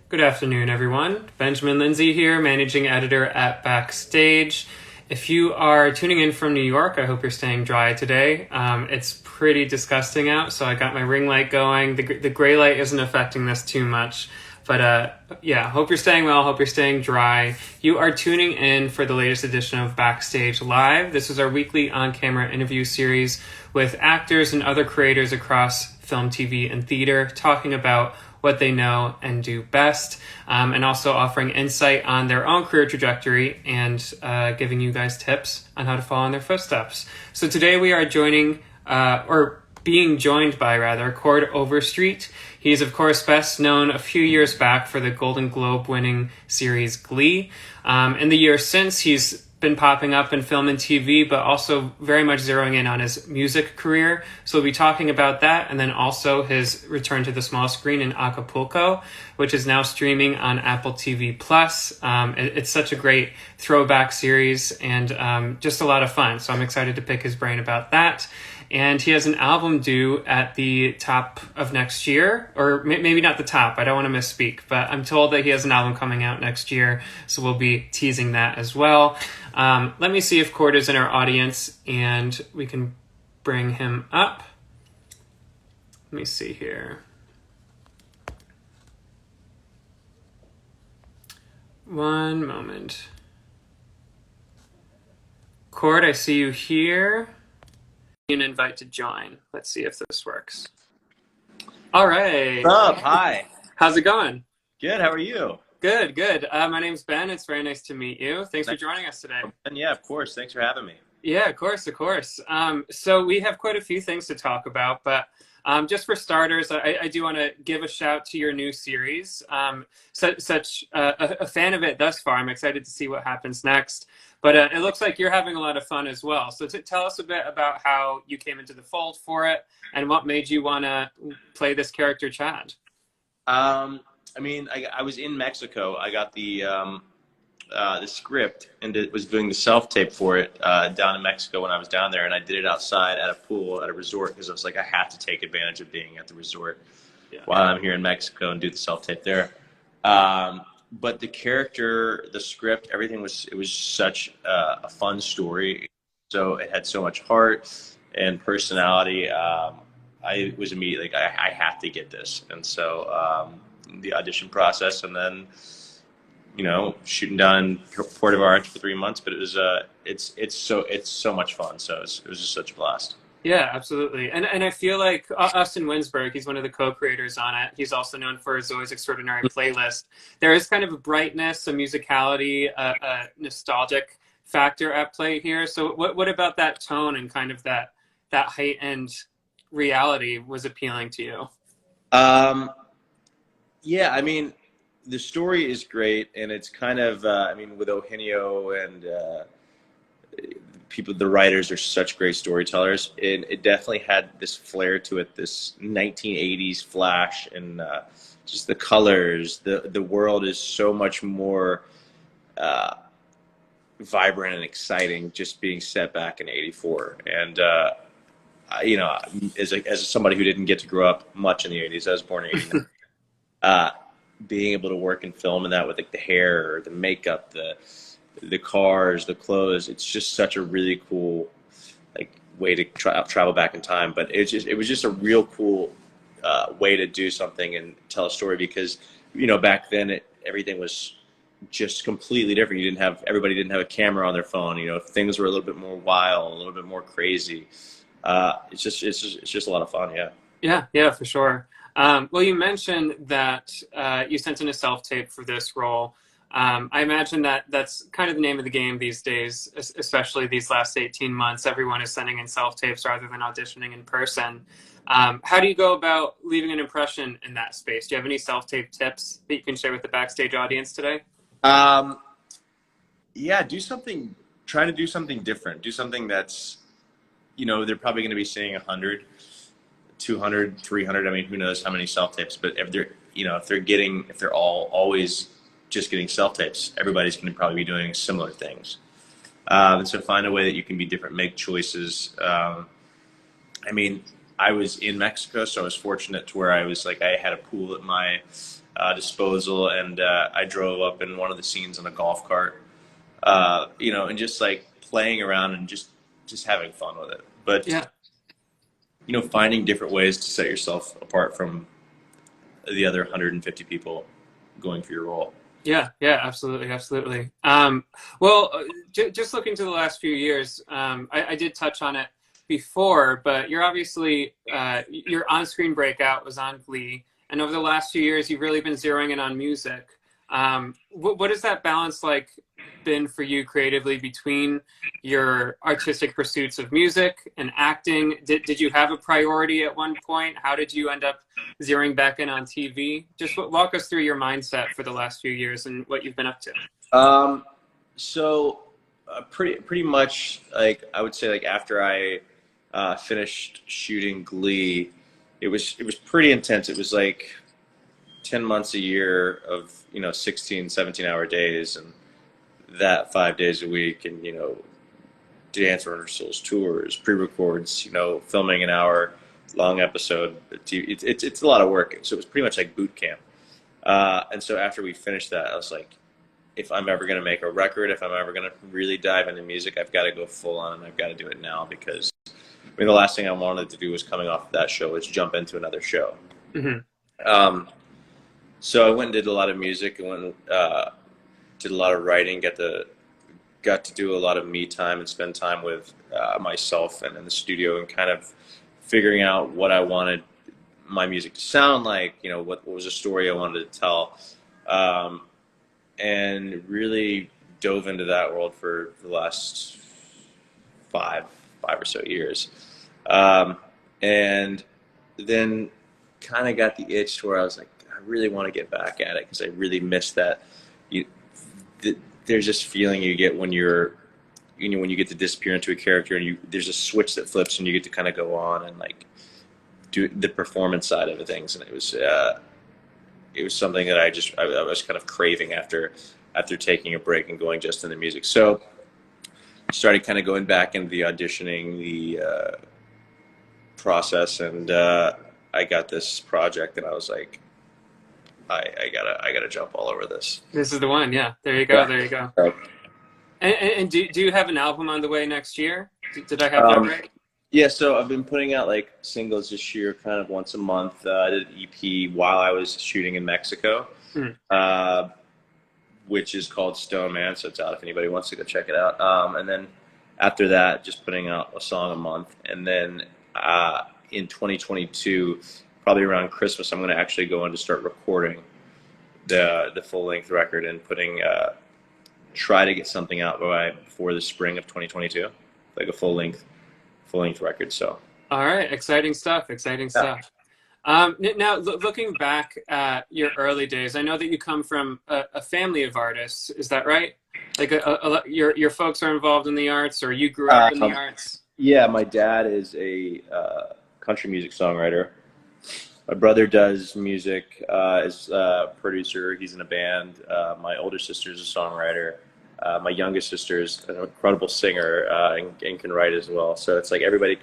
Good afternoon, everyone. Benjamin Lindsay here, managing editor at Backstage. If you are tuning in from New York, I hope you're staying dry today. It's pretty disgusting out, so I got my ring light going. The gray light isn't affecting this too much. But yeah, hope you're staying well, hope you're staying dry. You are tuning in for the latest edition of Backstage Live. This is our weekly on-camera interview series with actors and other creators across film, TV, and theater, talking about what they know and do best, and also offering insight on their own career trajectory and giving you guys tips on how to follow in their footsteps. So today we are being joined by Chord Overstreet. He is, of course, best known a few years back for the Golden Globe winning series Glee. In the years since, he's been popping up in film and TV, but also very much zeroing in on his music career. So we'll be talking about that, and then also his return to the small screen in Acapulco, which is now streaming on Apple TV+. It's such a great throwback series and just a lot of fun. So I'm excited to pick his brain about that. And he has an album due at the top of next year, or maybe not the top, I don't want to misspeak, but I'm told that he has an album coming out next year, so we'll be teasing that as well. Let me see if Chord is in our audience, and we can bring him up. Let me see here. One moment. Chord, I see you here. An invite to join. Let's see if this works. All right. What's up? Hi. How's it going? Good. How are you? Good, good. My name's Ben. It's very nice to meet you. Thanks for joining us today. And yeah, of course. Thanks for having me. Yeah, of course, of course. So we have quite a few things to talk about, but just for starters, I do want to give a shout to your new series. Such a fan of it thus far. I'm excited to see what happens next. But it looks like you're having a lot of fun as well. So tell us a bit about how you came into the fold for it and what made you want to play this character, Chad. I was in Mexico. I got the script and was doing the self-tape for it down in Mexico when I was down there. And I did it outside at a pool at a resort because I was like, I have to take advantage of being at the resort while I'm here in Mexico and do the self-tape there. But the character, the script, everything was such a fun story. So it had so much heart and personality. I was immediately like, I have to get this. And so the audition process, and then shooting down in Port of Arch for 3 months. But it was it's so much fun. So it was just such a blast. Yeah, absolutely. And I feel like Austin Winsberg, he's one of the co-creators on it. He's also known for his Always Extraordinary playlist. There is kind of a brightness, a musicality, a nostalgic factor at play here. So what about that tone and kind of that heightened reality was appealing to you? Yeah, I mean, the story is great, and it's kind of, with Eugenio and the writers are such great storytellers, and it definitely had this flair to it, this 1980s flash, and just the colors. The world is so much more vibrant and exciting just being set back in '84. And as somebody who didn't get to grow up much in the '80s, I was born in '89. Being able to work in film and that with like the hair, the makeup, the cars, the clothes, it's just such a really cool way to travel back in time. But it was just a real cool way to do something and tell a story, because back then everything was just completely different. Everybody didn't have a camera on their phone. Things were a little bit more wild, a little bit more crazy. It's just a lot of fun. Yeah, for sure. Well, you mentioned that you sent in a self-tape for this role. I imagine that's kind of the name of the game these days, especially these last 18 months. Everyone is sending in self-tapes rather than auditioning in person. How do you go about leaving an impression in that space? Do you have any self-tape tips that you can share with the Backstage audience today? Yeah, try to do something different. Do something that's, they're probably going to be seeing 100, 200, 300. I mean, who knows how many self-tapes, but if they're always just getting self-tapes, everybody's going to probably be doing similar things. And so find a way that you can be different, make choices. I was in Mexico, so I was fortunate to where I had a pool at my disposal, and I drove up in one of the scenes on a golf cart, and just like playing around and just having fun with it. But Yeah. finding different ways to set yourself apart from the other 150 people going for your role. Yeah, yeah, absolutely, absolutely. Just looking to the last few years, I did touch on it before, but you're obviously your on-screen breakout was on Glee, and over the last few years, you've really been zeroing in on music. What has that balance like been for you creatively between your artistic pursuits of music and acting? Did you have a priority at one point? How did you end up zeroing back in on TV? Just walk us through your mindset for the last few years and what you've been up to. Pretty much, like I would say, like after I finished shooting Glee, it was pretty intense. It was like 10 months a year of 16, 17-hour days, and that 5 days a week, and dance rehearsals, tours, pre-records, filming an hour long episode. It's a lot of work. So it was pretty much like boot camp. And so after we finished that, I was like, if I'm ever going to make a record, if I'm ever going to really dive into music, I've got to go full on, and I've got to do it now, because the last thing I wanted to do was coming off of that show was jump into another show. Mm-hmm. So I went and did a lot of music, and went did a lot of writing, got to do a lot of me time and spend time with myself and in the studio, and kind of figuring out what I wanted my music to sound like, what was a story I wanted to tell, and really dove into that world for the last five or so years, and then kind of got the itch to where I was like, I really want to get back at it, because I really miss that. There's this feeling you get when when you get to disappear into a character, and there's a switch that flips, and you get to kind of go on and like do the performance side of things. And it was something that I was kind of craving after taking a break and going just into music. So started kind of going back into the auditioning, the process, and I got this project, and I was like, I gotta jump all over this. This is the one. Yeah, there you go. Yeah. There you go. And do you have an album on the way next year? Did I have that right? Yeah, so I've been putting out like singles this year, kind of once a month. I did an EP while I was shooting in Mexico, which is called Stone Man. So it's out if anybody wants to go check it out. And then after that, just putting out a song a month. And then in 2022, probably around Christmas, I'm going to actually go in to start recording the full length record, and try to get something out before the spring of 2022, like a full length record. So all right, exciting stuff. Now looking back at your early days, I know that you come from a family of artists. Is that right? Like your folks are involved in the arts, or you grew up in the arts? Yeah, my dad is a country music songwriter. My brother does music, is a producer. He's in a band. My older sister is a songwriter. My youngest sister is an incredible singer, and can write as well. So it's like everybody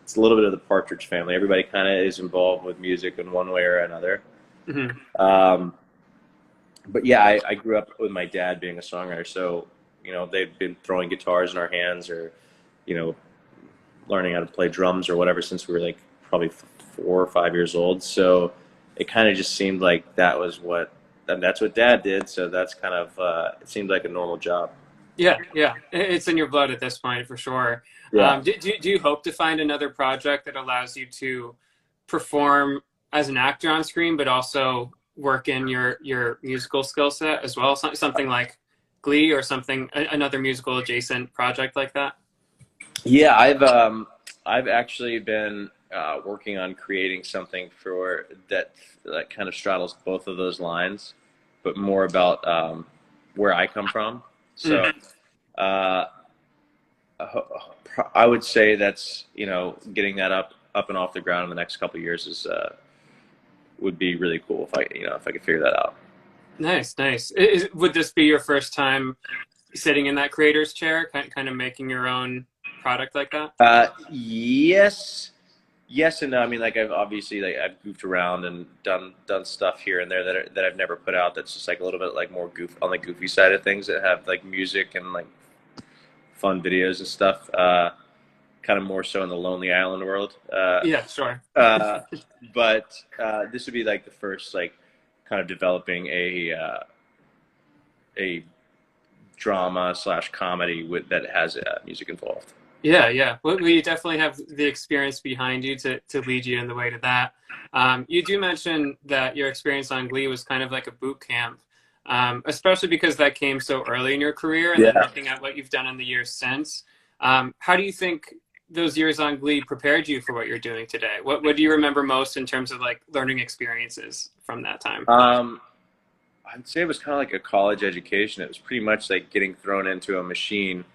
it's a little bit of the Partridge Family. Everybody kind of is involved with music in one way or another. Mm-hmm. But yeah, I grew up with my dad being a songwriter. So, they've been throwing guitars in our hands, or, learning how to play drums or whatever since we were like probably 4 or 5 years old. So it kind of just seemed like that's what Dad did. So that's kind of it seemed like a normal job. Yeah, it's in your blood at this point for sure. Yeah. Do you hope to find another project that allows you to perform as an actor on screen, but also work in your musical skill set as well? Something like Glee, or another musical adjacent project like that? Yeah, I've actually been working on creating something for that kind of straddles both of those lines, but more about where I come from. So I would say that's getting that up and off the ground in the next couple of years would be really cool if I could figure that out. Nice. Would this be your first time sitting in that creator's chair, kind of making your own product like that? Yes Yes and no. I mean, like I've goofed around and done stuff here and there that I've never put out. That's just like a little bit like more goof on the goofy side of things that have like music and like fun videos and stuff. Kind of more so in the Lonely Island world. Yeah, sure. Uh, but this would be like the first like kind of developing a drama slash comedy with that has music involved. Yeah, yeah. Well, we definitely have the experience behind you to lead you in the way to that. You do mention that your experience on Glee was kind of like a boot camp, especially because that came so early in your career, and then Yeah. looking at what you've done in the years since. How do you think those years on Glee prepared you for what you're doing today? What do you remember most in terms of like learning experiences from that time? I'd say it was kind of like a college education. It was pretty much like getting thrown into a machine,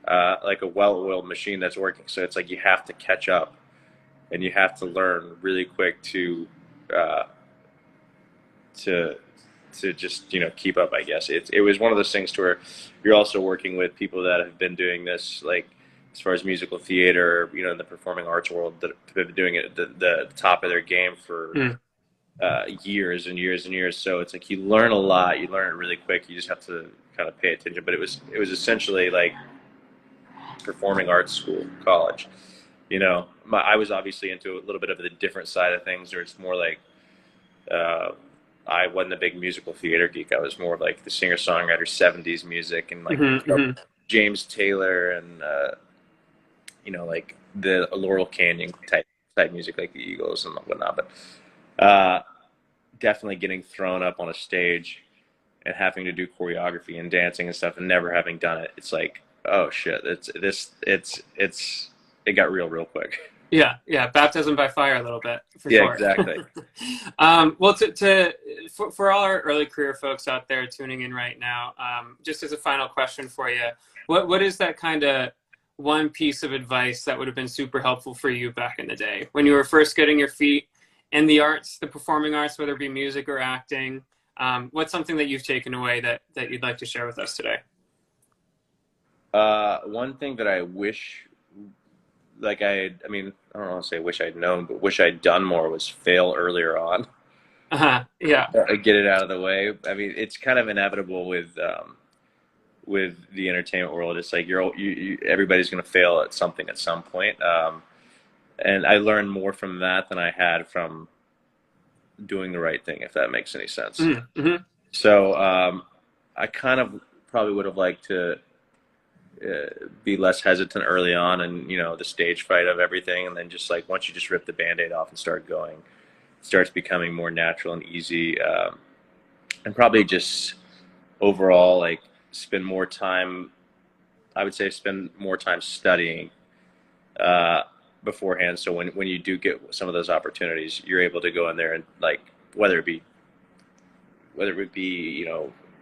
like a well-oiled machine that's working. So it's like you have to catch up, and you have to learn really quick uh, to just keep up. I guess it was one of those things to where you're also working with people that have been doing this, like as far as musical theater, in the performing arts world, that have been doing it at the top of their game for years and years and years. So it's like you learn a lot. You learn it really quick. You just have to kind of pay attention. But it was essentially like performing arts school, college. I was obviously into a little bit of the different side of things, where it's more like I wasn't a big musical theater geek. I was more like the singer-songwriter, 70s music, and like James Taylor and like the Laurel Canyon type music, like the Eagles and whatnot. But definitely getting thrown up on a stage and having to do choreography and dancing and stuff, and never having done it, it's like, oh shit, it got real quick. Yeah, baptism by fire a little bit, for Yeah, sure. exactly. Well, for all our early career folks out there tuning in right now, just as a final question for you, what is that kind of one piece of advice that would have been super helpful for you back in the day when you were first getting your feet in the arts, the performing arts, whether it be music or acting? What's something that you've taken away that you'd like to share with us today? One thing that I wish, like I mean, I don't want to say wish I'd known, but wish I'd done more, was fail earlier on. Yeah. Get it out of the way. I mean, it's kind of inevitable with the entertainment world. It's like everybody's going to fail at something at some point. And I learned more from that than I had from doing the right thing, if that makes any sense. Mm-hmm. So I kind of probably would have liked to be less hesitant early on, and the stage fright of everything, and then just like once you just rip the Band-Aid off and start going, it starts becoming more natural and easy, and probably just overall like spend more time. I would say spend more time studying beforehand, so when you do get some of those opportunities, you're able to go in there and like whether it be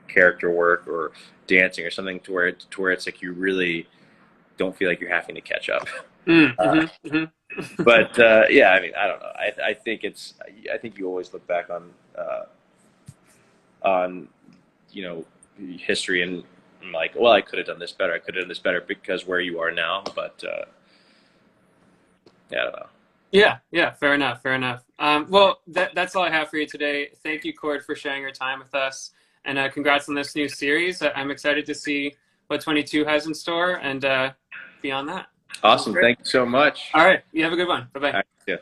character work or dancing or something, to where it's like you really don't feel like you're having to catch up. But yeah, I mean, I don't know. I think you always look back on history and like, well, I could have done this better. I could have done this better because where you are now. But yeah, I don't know. Yeah, fair enough. Well, that's all I have for you today. Thank you, Chord, for sharing your time with us, and congrats on this new series. I'm excited to see what 22 has in store and beyond that. Awesome. Thank you so much. All right, you have a good one. Bye-bye. Yeah.